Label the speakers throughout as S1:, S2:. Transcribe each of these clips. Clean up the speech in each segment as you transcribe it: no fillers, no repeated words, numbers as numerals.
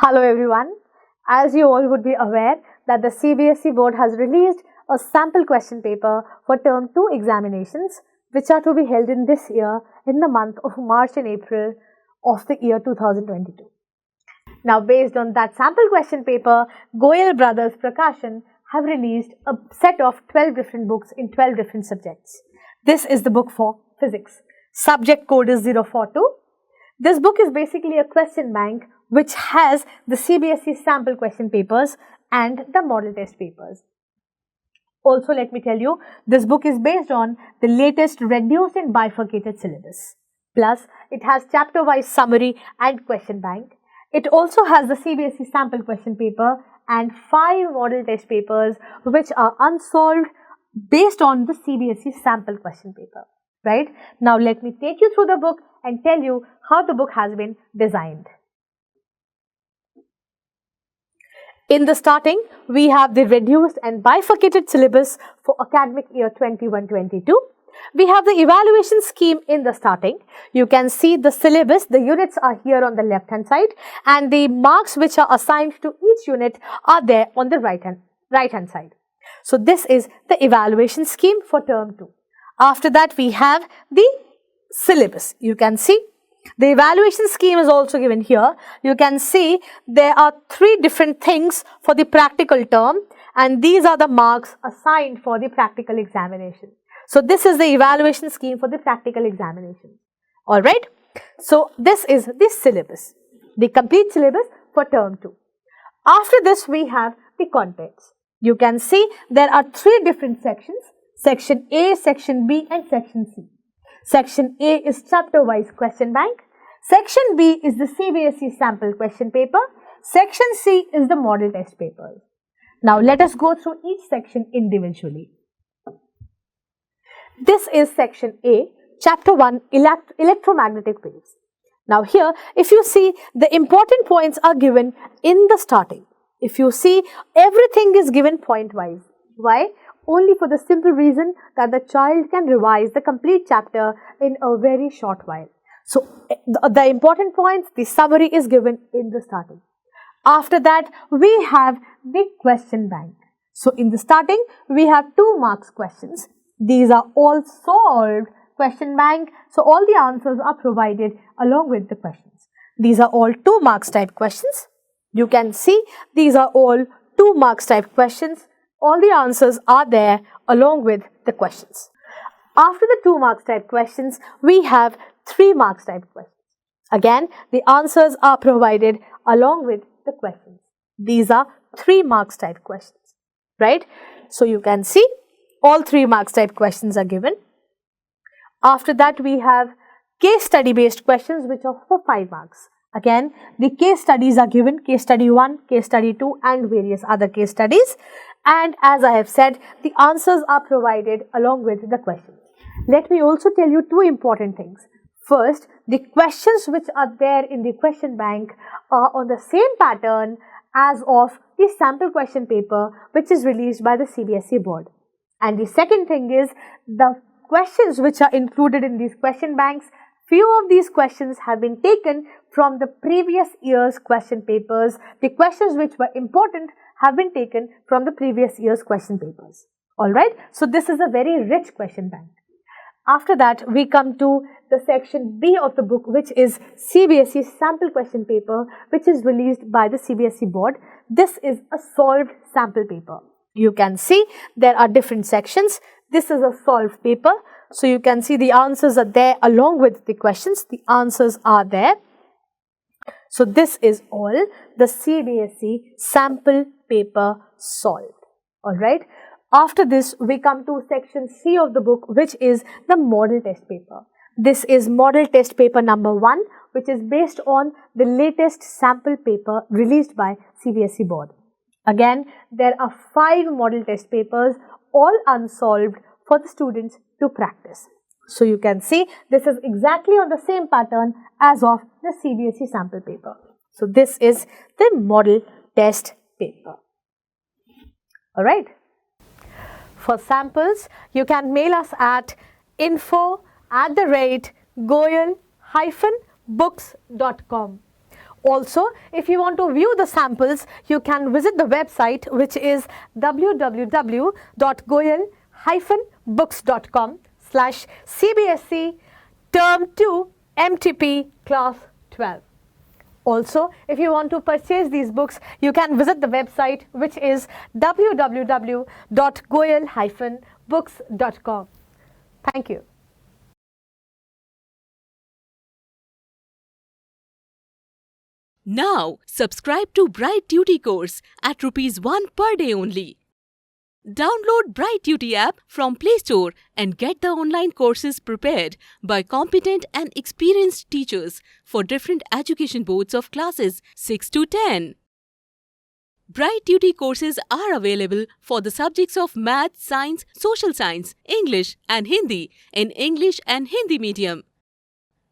S1: Hello everyone. As you all would be aware that the CBSE board has released a sample question paper for term 2 examinations which are to be held in this year in the month of March and April of the year 2022. Now based on that sample question paper, Goyal brothers Prakashan have released a set of 12 different books in 12 different subjects. This is the book for physics. Subject code is 042. This book is basically a question bank which has the CBSE sample question papers and the model test papers. Also, let me tell you, this book is based on the latest reduced and bifurcated syllabus. Plus, it has chapter-wise summary and question bank. It also has the CBSE sample question paper and 5 model test papers which are unsolved based on the CBSE sample question paper. Right? Now, let me take you through the book and tell you how the book has been designed. In the starting, we have the reduced and bifurcated syllabus for academic year 21-22. We have the evaluation scheme in the starting. You can see the syllabus, the units are here on the left hand side and the marks which are assigned to each unit are there on the right hand side. So, this is the evaluation scheme for term 2. After that, we have the syllabus. You can see the evaluation scheme is also given here. You can see there are 3 different things for the practical term and these are the marks assigned for the practical examination. So, this is the evaluation scheme for the practical examination. Alright. So, this is the syllabus, the complete syllabus for term 2. After this, we have the contents. You can see there are 3 different sections, section A, section B and section C. Section A is chapter-wise question bank. Section B is the CBSE sample question paper. Section C is the model test papers. Now, let us go through each section individually. This is section A, chapter 1, electromagnetic waves. Now, here, if you see, the important points are given in the starting. If you see, everything is given point-wise. Why? Only for the simple reason that the child can revise the complete chapter in a very short while. So, the important points, the summary is given in the starting. After that, we have the question bank. So, in the starting, we have 2 marks questions. These are all solved question bank. So, all the answers are provided along with the questions. These are all 2 marks type questions. You can see these are all 2 marks type questions. All the answers are there along with the questions. After the 2 marks type questions, we have 3 marks type questions. Again, the answers are provided along with the questions. These are 3 marks type questions, right? So, you can see all 3 marks type questions are given. After that, we have case study based questions which are for 5 marks. Again, the case studies are given, case study 1, case study 2 and various other case studies. And as I have said, the answers are provided along with the questions. Let me also tell you 2 important things. First, the questions which are there in the question bank are on the same pattern as of the sample question paper which is released by the CBSE board. And the second thing is the questions which are included in these question banks, few of these questions have been taken from the previous year's question papers. The questions which were important have been taken from the previous year's question papers. Alright, so this is a very rich question bank. After that, we come to the section B of the book which is CBSE sample question paper which is released by the CBSE board. This is a solved sample paper. You can see there are different sections. This is a solved paper. So, you can see the answers are there along with the questions. The answers are there. So, this is all the CBSE sample paper solved. Alright. After this, we come to section C of the book which is the model test paper. This is model test paper number 1 which is based on the latest sample paper released by CBSE board. Again, there are 5 model test papers all unsolved for the students to practice. So, you can see this is exactly on the same pattern as of the CBSE sample paper. So, this is the model test paper. Alright. For samples, you can mail us at info@goyal-books.com Also, if you want to view the samples, you can visit the website, which is www.goyal-books.com/CBSE Term 2 MTP Class 12. Also, if you want to purchase these books, you can visit the website, which is www.goyal-books.com. Thank you.
S2: Now, subscribe to Bright Duty course at ₹1 per day only. Download Bright Duty app from Play Store and get the online courses prepared by competent and experienced teachers for different education boards of classes 6 to 10. Bright Duty courses are available for the subjects of Math, Science, Social Science, English and Hindi in English and Hindi medium.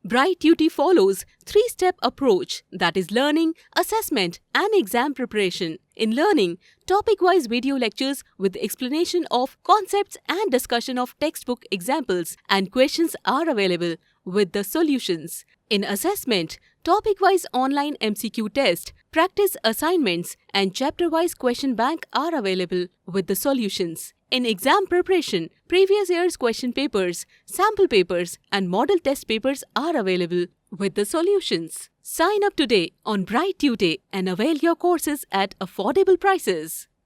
S2: Bright Duty follows 3-step approach, that is learning, assessment and exam preparation. In learning, topic-wise video lectures with explanation of concepts and discussion of textbook examples and questions are available with the solutions. In assessment, topic-wise online MCQ test, practice assignments and chapter-wise question bank are available with the solutions. In exam preparation, previous year's question papers, sample papers and model test papers are available with the solutions. Sign up today on Bright Tuesday and avail your courses at affordable prices.